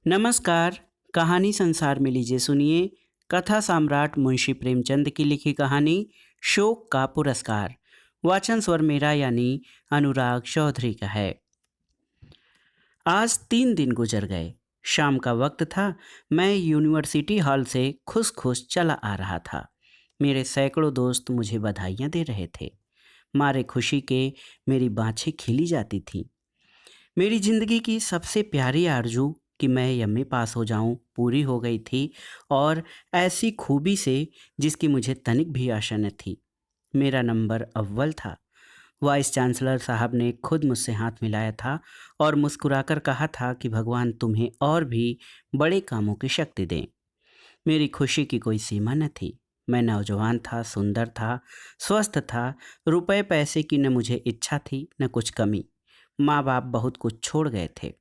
नमस्कार। कहानी संसार में लीजिए सुनिए। कथा सम्राट मुंशी प्रेमचंद की लिखी कहानी शोक का पुरस्कार। वाचन स्वर मेरा यानी अनुराग चौधरी का है। आज 3 दिन गुजर गए। शाम का वक्त था। मैं यूनिवर्सिटी हॉल से खुश खुश चला आ रहा था। मेरे सैकड़ों दोस्त मुझे बधाइयाँ दे रहे थे। मारे खुशी के मेरी बाँछें खिली जाती थीं। मेरी जिंदगी की सबसे प्यारी आरजू कि मैं एमए पास हो जाऊं पूरी हो गई थी, और ऐसी खूबी से जिसकी मुझे तनिक भी आशा न थी। मेरा नंबर अव्वल था। वाइस चांसलर साहब ने खुद मुझसे हाथ मिलाया था और मुस्कुराकर कहा था कि भगवान तुम्हें और भी बड़े कामों की शक्ति दें। मेरी खुशी की कोई सीमा न थी। मैं नौजवान था, सुंदर था, स्वस्थ था। रुपए पैसे की न मुझे इच्छा थी न कुछ कमी। माँ बाप बहुत कुछ छोड़ गए थे।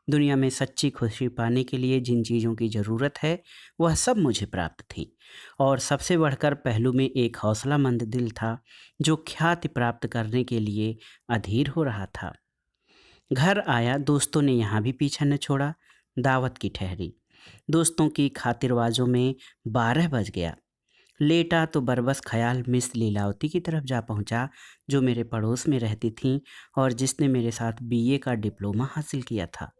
दुनिया में सच्ची खुशी पाने के लिए जिन चीज़ों की ज़रूरत है वह सब मुझे प्राप्त थी, और सबसे बढ़कर पहलू में एक हौसलामंद दिल था जो ख्याति प्राप्त करने के लिए अधीर हो रहा था। घर आया, दोस्तों ने यहाँ भी पीछा न छोड़ा। दावत की ठहरी। दोस्तों की खातिरवाजों में 12 बज गया। लेटा तो बरबस ख्याल मिस लीलावती की तरफ जा पहुंचा, जो मेरे पड़ोस में रहती थीं और जिसने मेरे साथ बीए का डिप्लोमा हासिल किया था।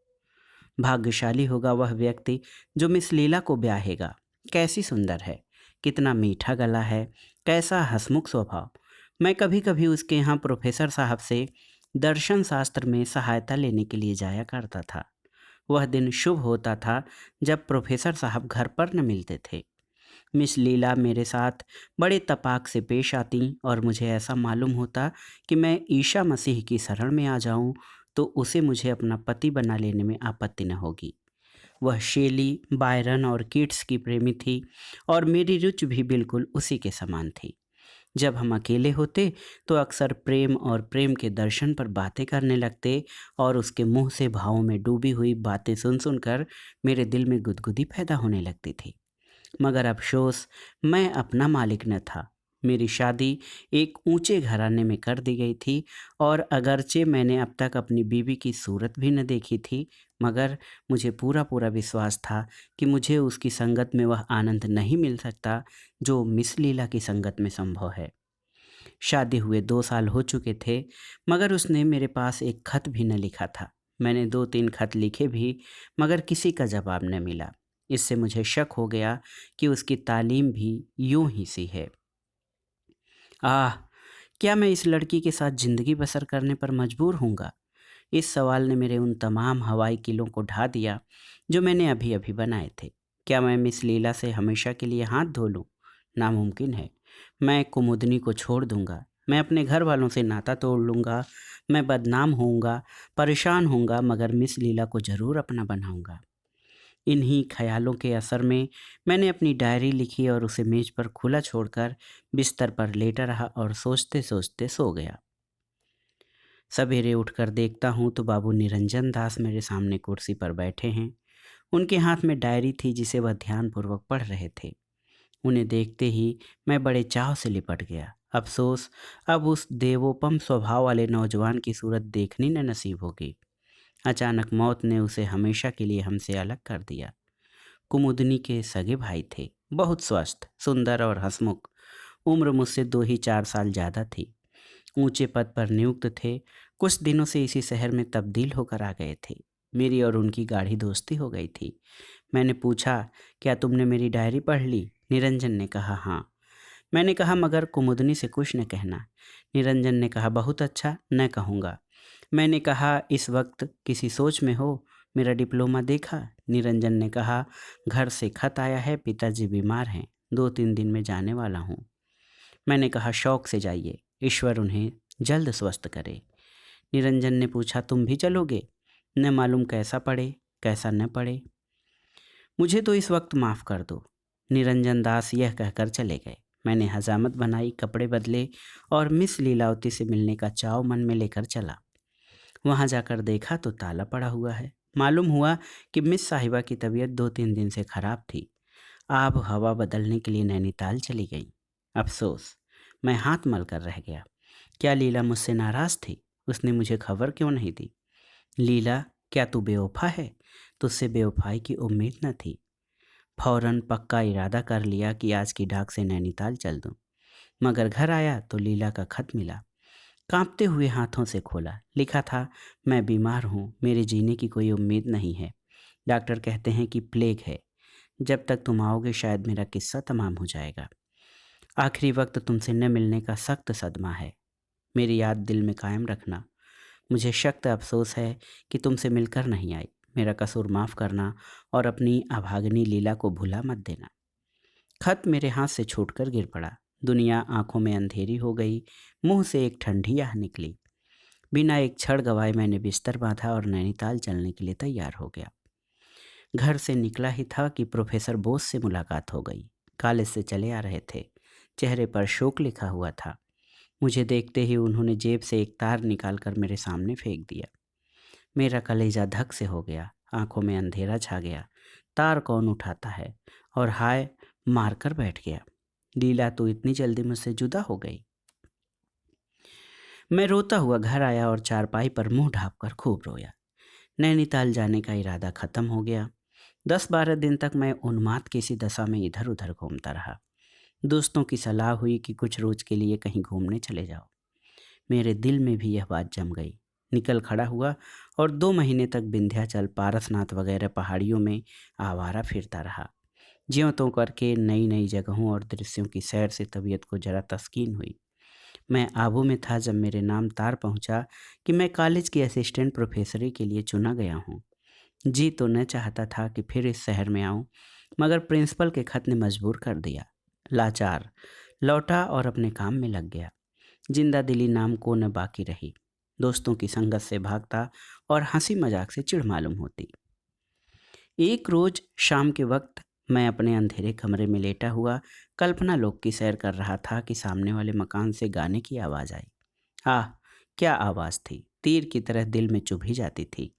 भाग्यशाली होगा वह व्यक्ति जो मिस लीला को ब्याहेगा। कैसी सुंदर है, कितना मीठा गला है, कैसा हंसमुख स्वभाव। मैं कभी कभी उसके यहाँ प्रोफेसर साहब से दर्शन शास्त्र में सहायता लेने के लिए जाया करता था। वह दिन शुभ होता था जब प्रोफेसर साहब घर पर न मिलते थे। मिस लीला मेरे साथ बड़े तपाक से पेश आती और मुझे ऐसा मालूम होता कि मैं ईशा मसीह की शरण में आ जाऊं तो उसे मुझे अपना पति बना लेने में आपत्ति न होगी। वह शेली, बायरन और कीट्स की प्रेमी थी और मेरी रुचि भी बिल्कुल उसी के समान थी। जब हम अकेले होते तो अक्सर प्रेम और प्रेम के दर्शन पर बातें करने लगते, और उसके मुंह से भावों में डूबी हुई बातें सुन सुनकर मेरे दिल में गुदगुदी पैदा होने लगती थी। मगर अफसोस, मैं अपना मालिक न था। मेरी शादी एक ऊंचे घराने में कर दी गई थी, और अगरचे मैंने अब तक अपनी बीवी की सूरत भी न देखी थी, मगर मुझे पूरा पूरा विश्वास था कि मुझे उसकी संगत में वह आनंद नहीं मिल सकता जो मिस लीला की संगत में संभव है। शादी हुए 2 साल हो चुके थे, मगर उसने मेरे पास एक खत भी न लिखा था। मैंने 2-3 खत लिखे भी, मगर किसी का जवाब न मिला। इससे मुझे शक हो गया कि उसकी तालीम भी यूं ही सी है। आह! क्या मैं इस लड़की के साथ ज़िंदगी बसर करने पर मजबूर हूँगा? इस सवाल ने मेरे उन तमाम हवाई किलों को ढा दिया जो मैंने अभी-अभी बनाए थे। क्या मैं मिस लीला से हमेशा के लिए हाथ धो लूँ? नामुमकिन है। मैं कुमुदनी को छोड़ दूँगा। मैं अपने घर वालों से नाता तोड़ लूँगा। मैं बदनाम होऊँगा, परेशान होऊँगा, मगर मिस लीला को ज़रूर अपना बनाऊँगा। इन्हीं ख्यालों के असर में मैंने अपनी डायरी लिखी और उसे मेज पर खुला छोड़कर बिस्तर पर लेटा रहा और सोचते सोचते सो गया। सवेरे उठकर देखता हूँ तो बाबू निरंजन दास मेरे सामने कुर्सी पर बैठे हैं। उनके हाथ में डायरी थी जिसे वह ध्यानपूर्वक पढ़ रहे थे। उन्हें देखते ही मैं बड़े चाव से लिपट गया। अफसोस, अब उस देवोपम स्वभाव वाले नौजवान की सूरत देखनी न नसीब होगी। अचानक मौत ने उसे हमेशा के लिए हमसे अलग कर दिया। कुमुदनी के सगे भाई थे, बहुत स्वस्थ, सुंदर और हंसमुख। उम्र मुझसे 2 ही 4 साल ज़्यादा थी। ऊंचे पद पर नियुक्त थे। कुछ दिनों से इसी शहर में तब्दील होकर आ गए थे। मेरी और उनकी गाढ़ी दोस्ती हो गई थी। मैंने पूछा, क्या तुमने मेरी डायरी पढ़ ली? निरंजन ने कहा, हाँ। मैंने कहा, मगर कुमुदनी से कुछ न कहना। निरंजन ने कहा, बहुत अच्छा, न कहूँगा। मैंने कहा, इस वक्त किसी सोच में हो? मेरा डिप्लोमा देखा? निरंजन ने कहा, घर से खत आया है, पिताजी बीमार हैं, 2-3 दिन में जाने वाला हूँ। मैंने कहा, शौक से जाइए, ईश्वर उन्हें जल्द स्वस्थ करे। निरंजन ने पूछा, तुम भी चलोगे? न मालूम कैसा पड़े कैसा न पड़े। मुझे तो इस वक्त माफ़ कर दो। निरंजन दास यह कहकर चले गए। मैंने हजामत बनाई, कपड़े बदले और मिस लीलावती से मिलने का चाव मन में लेकर चला। वहां जाकर देखा तो ताला पड़ा हुआ है। मालूम हुआ कि मिस साहिबा की तबीयत 2-3 दिन से खराब थी। आब हवा बदलने के लिए नैनीताल चली गई। अफसोस, मैं हाथ मल कर रह गया। क्या लीला मुझसे नाराज थी? उसने मुझे खबर क्यों नहीं दी? लीला, क्या तू बेवफा है? तुझसे बेवफाई की उम्मीद न थी। फौरन पक्का इरादा कर लिया कि आज की डाक से नैनीताल चल दूं। मगर घर आया तो लीला का खत मिला। कांपते हुए हाथों से खोला। लिखा था, मैं बीमार हूँ, मेरे जीने की कोई उम्मीद नहीं है। डॉक्टर कहते हैं कि प्लेग है। जब तक तुम आओगे शायद मेरा किस्सा तमाम हो जाएगा। आखिरी वक्त तुमसे न मिलने का सख्त सदमा है। मेरी याद दिल में कायम रखना। मुझे सख्त अफसोस है कि तुमसे मिलकर नहीं आई। मेरा कसूर माफ़ करना और अपनी अभागिनी लीला को भुला मत देना। खत मेरे हाथ से छूटकर गिर पड़ा। दुनिया आंखों में अंधेरी हो गई। मुंह से एक ठंडी आह निकली। बिना एक क्षण गवाए मैंने बिस्तर बांधा और नैनीताल चलने के लिए तैयार हो गया। घर से निकला ही था कि प्रोफेसर बोस से मुलाकात हो गई। कॉलेज से चले आ रहे थे। चेहरे पर शोक लिखा हुआ था। मुझे देखते ही उन्होंने जेब से एक तार निकालकर मेरे सामने फेंक दिया। मेरा कलेजा धक से हो गया। आंखों में अंधेरा छा गया। तार कौन उठाता है? और हाय मारकर बैठ गया। लीला तो इतनी जल्दी मुझसे जुदा हो गई। मैं रोता हुआ घर आया और चारपाई पर मुंह ढांपकर खूब रोया। नैनीताल जाने का इरादा खत्म हो गया। 10-12 दिन तक मैं उन्माद की सी दशा में इधर उधर घूमता रहा। दोस्तों की सलाह हुई कि कुछ रोज के लिए कहीं घूमने चले जाओ। मेरे दिल में भी यह बात जम गई। निकल खड़ा हुआ और 2 महीने तक विंध्याचल, पारसनाथ वगैरह पहाड़ियों में आवारा फिरता रहा। ज्यों त्यों करके नई नई जगहों और दृश्यों की सैर से तबीयत को जरा तस्कीन हुई। मैं आबू में था जब मेरे नाम तार पहुंचा कि मैं कॉलेज की असिस्टेंट प्रोफेसरी के लिए चुना गया हूं। जी तो न चाहता था कि फिर इस शहर में आऊं, मगर प्रिंसिपल के खत ने मजबूर कर दिया। लाचार लौटा और अपने काम में लग गया। जिंदा दिली नाम को न बाकी रही। दोस्तों की संगत से भागता और हंसी मजाक से चिढ़ मालूम होती। एक रोज शाम के वक्त मैं अपने अंधेरे कमरे में लेटा हुआ कल्पना लोक की सैर कर रहा था कि सामने वाले मकान से गाने की आवाज़ आई। आह, क्या आवाज़ थी! तीर की तरह दिल में चुभ ही जाती थी।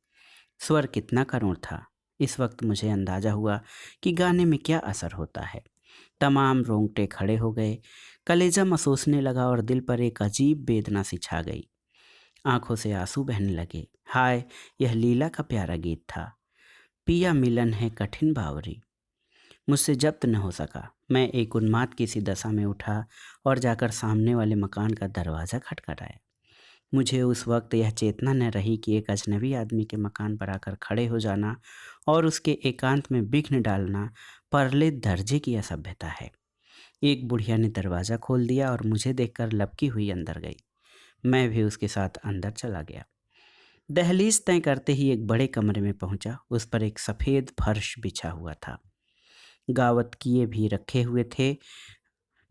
स्वर कितना करुण था। इस वक्त मुझे अंदाजा हुआ कि गाने में क्या असर होता है। तमाम रोंगटे खड़े हो गए। कलेजा महसूसने लगा और दिल पर एक अजीब वेदना सी छा गई। आंखों से आंसू बहने लगे। हाय, यह लीला का प्यारा गीत था। पिया मिलन है कठिन बावरी। मुझसे जब्त न हो सका। मैं एक उन्माद की सी दशा में उठा और जाकर सामने वाले मकान का दरवाज़ा खटखटाया। मुझे उस वक्त यह चेतना न रही कि एक अजनबी आदमी के मकान पर आकर खड़े हो जाना और उसके एकांत में विघ्न डालना परले दर्जे की असभ्यता है। एक बुढ़िया ने दरवाज़ा खोल दिया और मुझे देखकर लपकी हुई अंदर गई। मैं भी उसके साथ अंदर चला गया। दहलीज तय करते ही एक बड़े कमरे में पहुंचा। उस पर एक सफ़ेद फर्श बिछा हुआ था। गावत किए भी रखे हुए थे,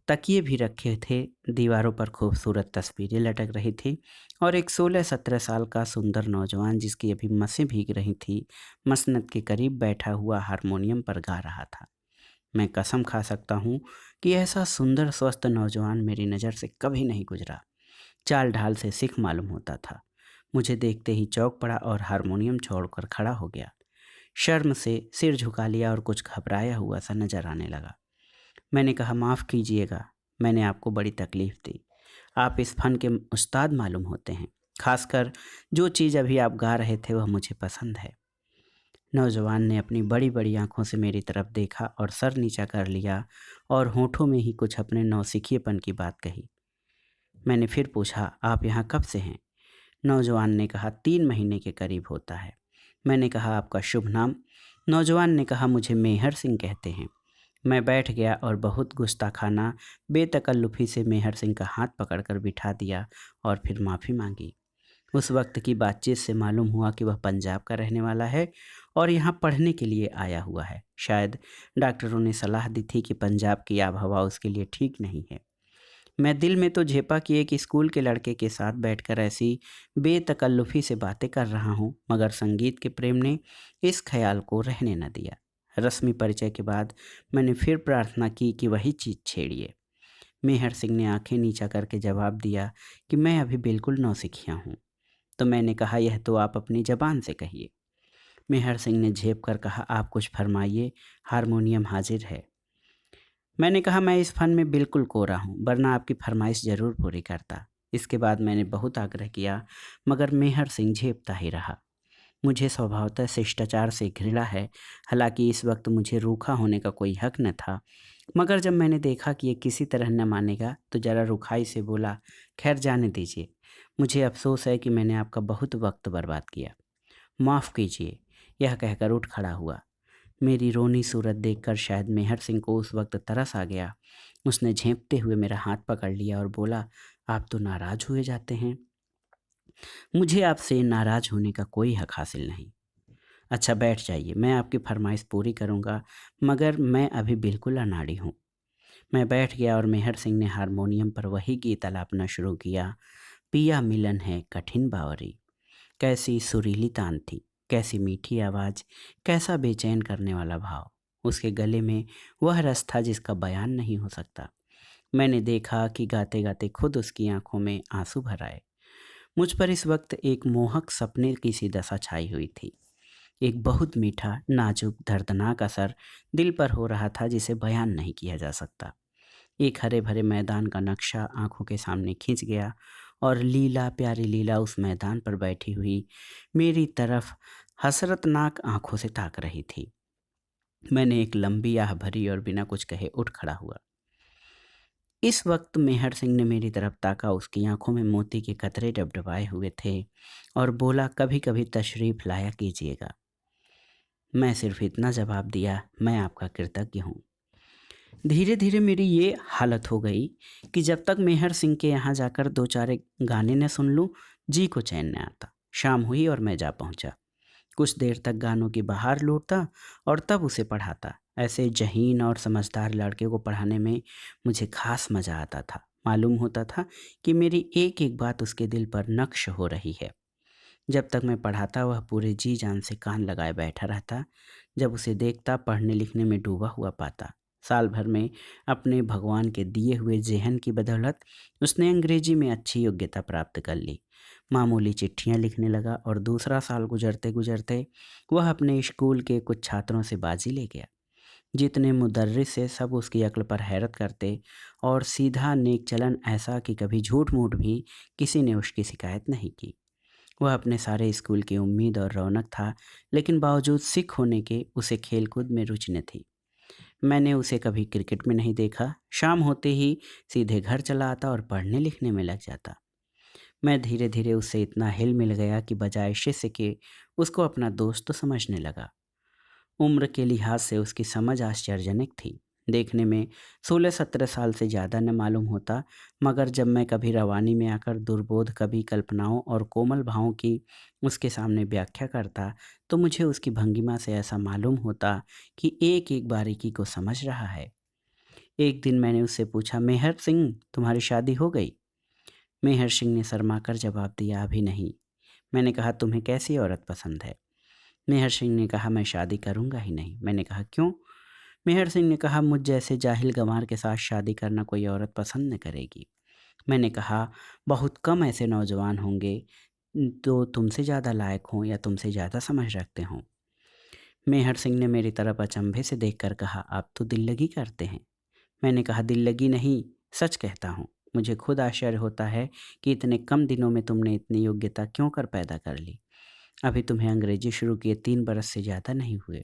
तकिए भी रखे थे। दीवारों पर खूबसूरत तस्वीरें लटक रही थी और एक 16-17 साल का सुंदर नौजवान, जिसकी अभी मसें भीग रही थी, मसनद के करीब बैठा हुआ हारमोनियम पर गा रहा था। मैं कसम खा सकता हूँ कि ऐसा सुंदर स्वस्थ नौजवान मेरी नज़र से कभी नहीं गुजरा। चाल ढाल से सिख मालूम होता था। मुझे देखते ही चौंक पड़ा और हारमोनियम छोड़कर खड़ा हो गया। शर्म से सिर झुका लिया और कुछ घबराया हुआ सा नजर आने लगा। मैंने कहा, माफ़ कीजिएगा, मैंने आपको बड़ी तकलीफ़ दी। आप इस फ़न के उस्ताद मालूम होते हैं। खासकर जो चीज़ अभी आप गा रहे थे वह मुझे पसंद है। नौजवान ने अपनी बड़ी बड़ी आंखों से मेरी तरफ देखा और सर नीचा कर लिया और होठों में ही कुछ अपने नौसिखिएपन की बात कही। मैंने फिर पूछा, आप यहाँ कब से हैं? नौजवान ने कहा, 3 महीने के करीब होता है। मैंने कहा, आपका शुभ नाम? नौजवान ने कहा, मुझे मेहर सिंह कहते हैं। मैं बैठ गया और बहुत गुस्ताखाना बेतकल्लुफ़ी से मेहर सिंह का हाथ पकड़कर बिठा दिया और फिर माफ़ी मांगी। उस वक्त की बातचीत से मालूम हुआ कि वह पंजाब का रहने वाला है और यहाँ पढ़ने के लिए आया हुआ है। शायद डॉक्टरों ने सलाह दी थी कि पंजाब की आबहवा उसके लिए ठीक नहीं है। मैं दिल में तो झेपा कि एक स्कूल के लड़के के साथ बैठकर ऐसी बेतकल्लुफ़ी से बातें कर रहा हूँ, मगर संगीत के प्रेम ने इस ख्याल को रहने न दिया। रस्मी परिचय के बाद मैंने फिर प्रार्थना की कि वही चीज़ छेड़िए। मेहर सिंह ने आंखें नीचा करके जवाब दिया कि मैं अभी बिल्कुल नौसिखिया हूँ। तो मैंने कहा, यह तो आप अपनी ज़बान से कहिए। मेहर सिंह ने झेप कर कहा, आप कुछ फरमाइए, हारमोनियम हाजिर है। मैंने कहा, मैं इस फ़न में बिल्कुल कोरा हूँ, वरना आपकी फरमाइश ज़रूर पूरी करता। इसके बाद मैंने बहुत आग्रह किया, मगर मेहर सिंह झेपता ही रहा। मुझे स्वभावतः शिष्टाचार से घृणा है, हालांकि इस वक्त मुझे रूखा होने का कोई हक न था। मगर जब मैंने देखा कि ये किसी तरह न मानेगा तो ज़रा रुखाई से बोला, खैर जाने दीजिए। मुझे अफसोस है कि मैंने आपका बहुत वक्त बर्बाद किया। माफ़ कीजिए। यह कहकर उठ खड़ा हुआ। मेरी रोनी सूरत देखकर शायद मेहर सिंह को उस वक्त तरस आ गया। उसने झेंपते हुए मेरा हाथ पकड़ लिया और बोला, आप तो नाराज़ हुए जाते हैं। मुझे आपसे नाराज़ होने का कोई हक हासिल नहीं। अच्छा बैठ जाइए, मैं आपकी फरमाइश पूरी करूंगा, मगर मैं अभी बिल्कुल अनाड़ी हूँ। मैं बैठ गया और मेहर सिंह ने हारमोनियम पर वही गीत अलापना शुरू किया। पिया मिलन है कठिन बावरी। कैसी सुरीली तान थी, कैसी मीठी आवाज़, कैसा बेचैन करने वाला भाव। उसके गले में वह रस था जिसका बयान नहीं हो सकता। मैंने देखा कि गाते गाते खुद उसकी आंखों में आंसू भर आए। मुझ पर इस वक्त एक मोहक सपने की सी दशा छाई हुई थी। एक बहुत मीठा, नाजुक, दर्दनाक असर दिल पर हो रहा था जिसे बयान नहीं किया जा सकता। एक हरे भरे मैदान का नक्शा आंखों के सामने खिंच गया और लीला, प्यारी लीला उस मैदान पर बैठी हुई मेरी तरफ हसरतनाक आंखों से ताक रही थी। मैंने एक लंबी आह भरी और बिना कुछ कहे उठ खड़ा हुआ। इस वक्त मेहर सिंह ने मेरी तरफ ताका। उसकी आंखों में मोती के कतरे डबडबाए हुए थे और बोला, कभी कभी तशरीफ लाया कीजिएगा। मैं सिर्फ इतना जवाब दिया, मैं आपका कृतज्ञ हूँ। धीरे धीरे मेरी ये हालत हो गई कि जब तक मेहर सिंह के यहाँ जाकर दो चार एक गाने न सुन लूँ, जी को चैन न आता। शाम हुई और मैं जा पहुँचा। कुछ देर तक गानों की बहार लूटता और तब उसे पढ़ाता। ऐसे जहीन और समझदार लड़के को पढ़ाने में मुझे खास मज़ा आता था। मालूम होता था कि मेरी एक एक बात उसके दिल पर नक्श हो रही है। जब तक मैं पढ़ाता वह पूरे जी जान से कान लगाए बैठा रहता। जब उसे देखता पढ़ने लिखने में डूबा हुआ पाता। साल भर में अपने भगवान के दिए हुए ज़हन की बदौलत उसने अंग्रेजी में अच्छी योग्यता प्राप्त कर ली। मामूली चिट्ठियाँ लिखने लगा और दूसरा साल गुजरते गुजरते वह अपने स्कूल के कुछ छात्रों से बाजी ले गया। जितने मुदर्रिस से सब उसकी अक्ल पर हैरत करते और सीधा नेक चलन ऐसा कि कभी झूठ मूठ भी किसी ने उसकी शिकायत नहीं की। वह अपने सारे स्कूल की उम्मीद और रौनक था, लेकिन बावजूद सिख होने के उसे खेलकूद में रुचि न थी। मैंने उसे कभी क्रिकेट में नहीं देखा। शाम होते ही सीधे घर चला आता और पढ़ने लिखने में लग जाता। मैं धीरे धीरे उससे इतना हिल मिल गया कि बजाय शिष्य के उसको अपना दोस्त तो समझने लगा। उम्र के लिहाज से उसकी समझ आश्चर्यजनक थी। देखने में 16-17 साल से ज़्यादा न मालूम होता, मगर जब मैं कभी रवानी में आकर दुर्बोध कभी कल्पनाओं और कोमल भावों की उसके सामने व्याख्या करता, तो मुझे उसकी भंगिमा से ऐसा मालूम होता कि एक एक बारीकी को समझ रहा है। एक दिन मैंने उससे पूछा, मेहर सिंह तुम्हारी शादी हो गई? मेहर सिंह ने शर्माकर जवाब दिया, अभी नहीं। मैंने कहा, तुम्हें कैसी औरत पसंद है? मेहर सिंह ने कहा, मैं शादी करूंगा ही नहीं। मैंने कहा, क्यों? मेहर सिंह ने कहा, मुझ जैसे जाहिल गंवार के साथ शादी करना कोई औरत पसंद न करेगी। मैंने कहा, बहुत कम ऐसे नौजवान होंगे तो तुमसे ज़्यादा लायक हों या तुमसे ज़्यादा समझ रखते हों। मेहर सिंह ने मेरी तरफ अचंभे से देखकर कहा, आप तो दिल लगी करते हैं। मैंने कहा, दिल लगी नहीं, सच कहता हूँ। मुझे खुद आश्चर्य होता है कि इतने कम दिनों में तुमने इतनी योग्यता क्यों कर पैदा कर ली। अभी तुम्हें अंग्रेजी शुरू किए 3 बरस से ज़्यादा नहीं हुए।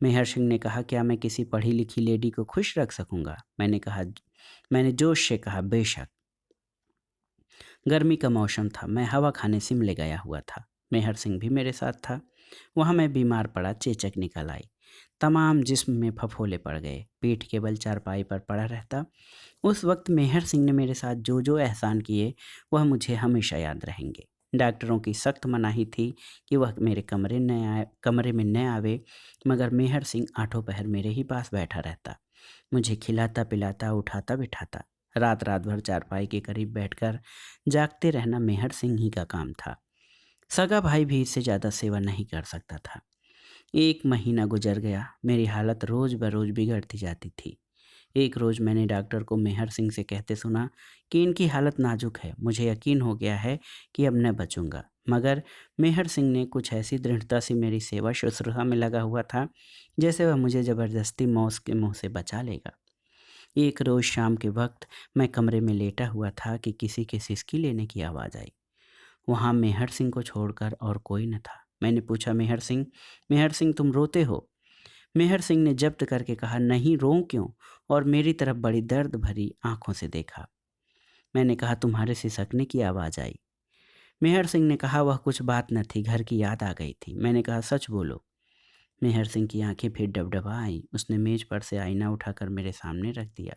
मेहर सिंह ने कहा, क्या मैं किसी पढ़ी लिखी लेडी को खुश रख सकूंगा? मैंने जोश से कहा, बेशक। गर्मी का मौसम था। मैं हवा खाने शिमले गया हुआ था। मेहर सिंह भी मेरे साथ था। वहाँ मैं बीमार पड़ा, चेचक निकल आई। तमाम जिस्म में फफोले पड़ गए। पीठ के बल चारपाई पर पड़ा रहता। उस वक्त मेहर सिंह ने मेरे साथ जो जो एहसान किए वह मुझे हमेशा याद रहेंगे। डॉक्टरों की सख्त मनाही थी कि वह मेरे कमरे में न आवे, मगर मेहर सिंह आठों पहर मेरे ही पास बैठा रहता। मुझे खिलाता पिलाता, उठाता बिठाता। रात रात भर चारपाई के करीब बैठकर जागते रहना मेहर सिंह ही का काम था। सगा भाई भी इससे ज़्यादा सेवा नहीं कर सकता था। 1 महीना गुजर गया। मेरी हालत रोज़ बरोज़ बिगड़ती जाती थी। एक रोज़ मैंने डॉक्टर को मेहर सिंह से कहते सुना कि इनकी हालत नाजुक है, मुझे यकीन हो गया है कि अब न बचूंगा। मगर मेहर सिंह ने कुछ ऐसी दृढ़ता से मेरी सेवा शुश्रूषा में लगा हुआ था जैसे वह मुझे ज़बरदस्ती मौत के मुंह से बचा लेगा। एक रोज़ शाम के वक्त मैं कमरे में लेटा हुआ था कि किसी के सिसकी लेने की आवाज़ आई। वहाँ मेहर सिंह को छोड़कर और कोई न था। मैंने पूछा, मेहर सिंह तुम रोते हो? मेहर सिंह ने जब्त करके कहा, नहीं रोऊं क्यों, और मेरी तरफ बड़ी दर्द भरी आंखों से देखा। मैंने कहा, तुम्हारे सिसकने की आवाज़ आई। मेहर सिंह ने कहा, वह कुछ बात न थी, घर की याद आ गई थी। मैंने कहा, सच बोलो। मेहर सिंह की आंखें फिर डबडबा आईं। उसने मेज पर से आईना उठाकर मेरे सामने रख दिया।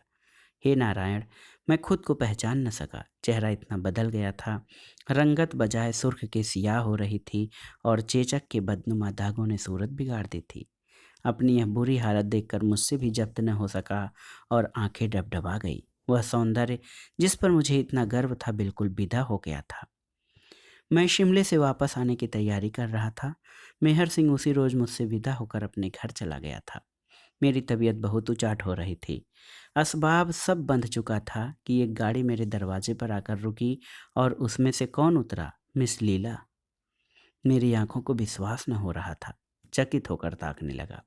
हे नारायण, मैं खुद को पहचान न सका। चेहरा इतना बदल गया था, रंगत बजाय सुर्ख के सियाह हो रही थी और चेचक के बदनुमा दागों ने सूरत बिगाड़ दी थी। अपनी यह बुरी हालत देखकर मुझसे भी जब्त न हो सका और आंखें डबडबा गई। वह सौंदर्य जिस पर मुझे इतना गर्व था बिल्कुल विदा हो गया था। मैं शिमले से वापस आने की तैयारी कर रहा था। मेहर सिंह उसी रोज मुझसे विदा होकर अपने घर चला गया था। मेरी तबीयत बहुत उचाट हो रही थी। असबाब सब बंध चुका था कि एक गाड़ी मेरे दरवाजे पर आकर रुकी और उसमें से कौन उतरा? मिस लीला। मेरी आंखों को विश्वास न हो रहा था। चकित होकर ताकने लगा।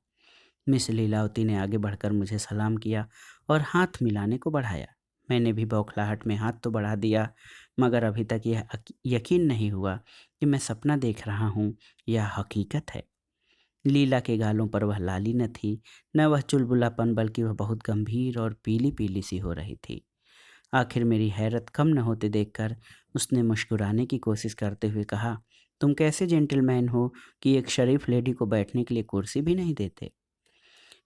मिस लीलावती ने आगे बढ़कर मुझे सलाम किया और हाथ मिलाने को बढ़ाया। मैंने भी बौखलाहट में हाथ तो बढ़ा दिया, मगर अभी तक यह यकीन नहीं हुआ कि मैं सपना देख रहा हूँ या हकीकत है। लीला के गालों पर वह लाली न थी, न वह चुलबुलापन, बल्कि वह बहुत गंभीर और पीली पीली सी हो रही थी। आखिर मेरी हैरत कम न होते देखकर उसने मुस्कुराने की कोशिश करते हुए कहा, तुम कैसे जेंटलमैन हो कि एक शरीफ लेडी को बैठने के लिए कुर्सी भी नहीं देते?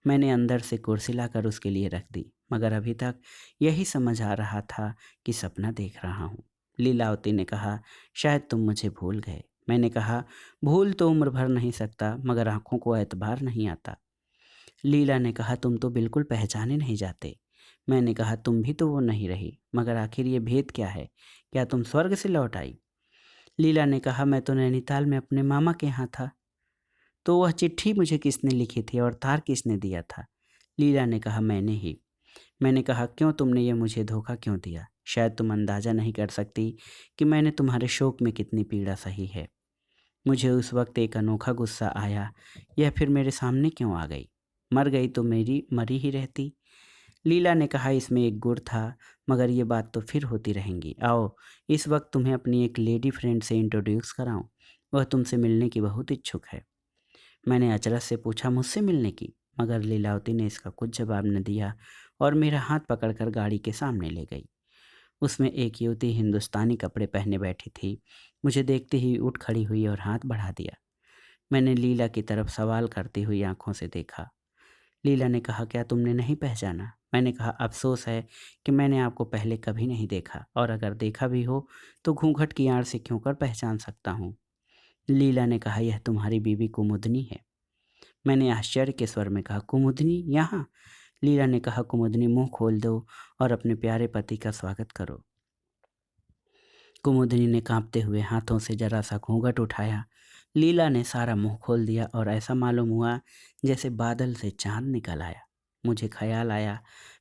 मैंने अंदर से कुर्सी लाकर उसके लिए रख दी, मगर अभी तक यही समझ आ रहा था कि सपना देख रहा हूँ। लीलावती ने कहा, शायद तुम मुझे भूल गए। मैंने कहा, भूल तो उम्र भर नहीं सकता, मगर आंखों को एतबार नहीं आता। लीला ने कहा, तुम तो बिल्कुल पहचाने नहीं जाते। मैंने कहा, तुम भी तो वो नहीं रही, मगर आखिर ये भेद क्या है? क्या तुम स्वर्ग से लौट आई? लीला ने कहा, मैं तो नैनीताल में अपने मामा के यहाँ था। तो वह चिट्ठी मुझे किसने लिखी थी और तार किसने दिया था? लीला ने कहा, मैंने ही। मैंने कहा, क्यों, तुमने ये मुझे धोखा क्यों दिया? शायद तुम अंदाज़ा नहीं कर सकती कि मैंने तुम्हारे शोक में कितनी पीड़ा सही है। मुझे उस वक्त एक अनोखा गुस्सा आया, यह फिर मेरे सामने क्यों आ गई? मर गई तो मेरी मरी ही रहती। लीला ने कहा, इसमें एक गुण था, मगर ये बात तो फिर होती रहेंगी। आओ, इस वक्त तुम्हें अपनी एक लेडी फ्रेंड से इंट्रोड्यूस कराऊं। वह तुमसे मिलने की बहुत इच्छुक है। मैंने अचरज से पूछा, मुझसे मिलने की? मगर लीलावती ने इसका कुछ जवाब न दिया और मेरा हाथ पकड़कर गाड़ी के सामने ले गई। उसमें एक युवती हिंदुस्तानी कपड़े पहने बैठी थी। मुझे देखते ही उठ खड़ी हुई और हाथ बढ़ा दिया। मैंने लीला की तरफ सवाल करती हुई आंखों से देखा। लीला ने कहा, क्या तुमने नहीं पहचाना? मैंने कहा, अफसोस है कि मैंने आपको पहले कभी नहीं देखा, और अगर देखा भी हो तो घूंघट की आड़ से क्यों कर पहचान सकता हूँ। लीला ने कहा, यह तुम्हारी बीवी कुमुदनी है। मैंने आश्चर्य के स्वर में कहा, कुमुदनी यहाँ? लीला ने कहा, कुमुदनी, मुंह खोल दो और अपने प्यारे पति का स्वागत करो। कुमुदनी ने कांपते हुए हाथों से जरा सा घूंघट उठाया। लीला ने सारा मुंह खोल दिया और ऐसा मालूम हुआ जैसे बादल से चांद निकल आया। मुझे ख्याल आया,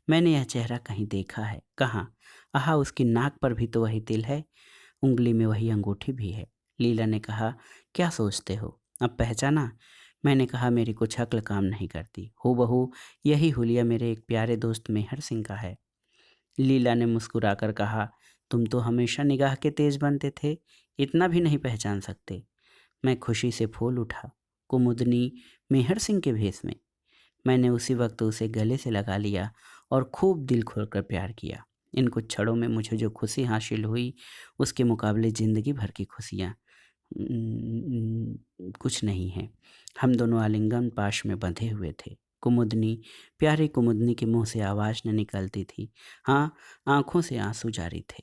मैंने यह चेहरा कहीं देखा है। कहाँ? आहा, उसकी नाक पर भी तो वही तिल है, उंगली में वही अंगूठी भी है। लीला ने कहा, क्या सोचते हो, अब पहचाना? मैंने कहा, मेरी कुछ अक्ल काम नहीं करती, हूबहू यही हुलिया मेरे एक प्यारे दोस्त मेहर सिंह का है। लीला ने मुस्कुराकर कहा, तुम तो हमेशा निगाह के तेज बनते थे, इतना भी नहीं पहचान सकते? मैं खुशी से फूल उठा। कुमुदनी मेहर सिंह के भेष में? मैंने उसी वक्त उसे गले से लगा लिया और खूब दिल खोलकर प्यार किया। इन कुछ क्षणों में मुझे जो खुशी हासिल हुई, उसके मुकाबले ज़िंदगी भर की खुशियाँ कुछ नहीं है। हम दोनों आलिंगन पाश में बंधे हुए थे। कुमुदनी, प्यारी कुमुदनी के मुंह से आवाज़ न निकलती थी, हाँ, आंखों से आंसू जारी थे।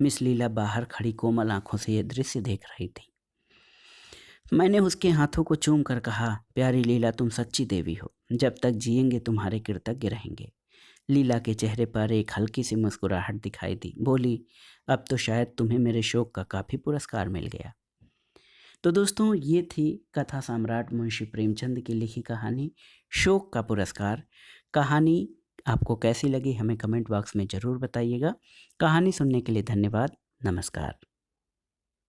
मिस लीला बाहर खड़ी कोमल आंखों से यह दृश्य देख रही थी। मैंने उसके हाथों को चूम कर कहा, प्यारी लीला, तुम सच्ची देवी हो, जब तक जिएंगे तुम्हारे कृतज्ञ रहेंगे। लीला के चेहरे पर एक हल्की सी मुस्कुराहट दिखाई दी। बोली, अब तो शायद तुम्हें मेरे शोक का काफ़ी पुरस्कार मिल गया। तो दोस्तों, ये थी कथा सम्राट मुंशी प्रेमचंद की लिखी कहानी शोक का पुरस्कार। कहानी आपको कैसी लगी हमें कमेंट बॉक्स में ज़रूर बताइएगा। कहानी सुनने के लिए धन्यवाद। नमस्कार।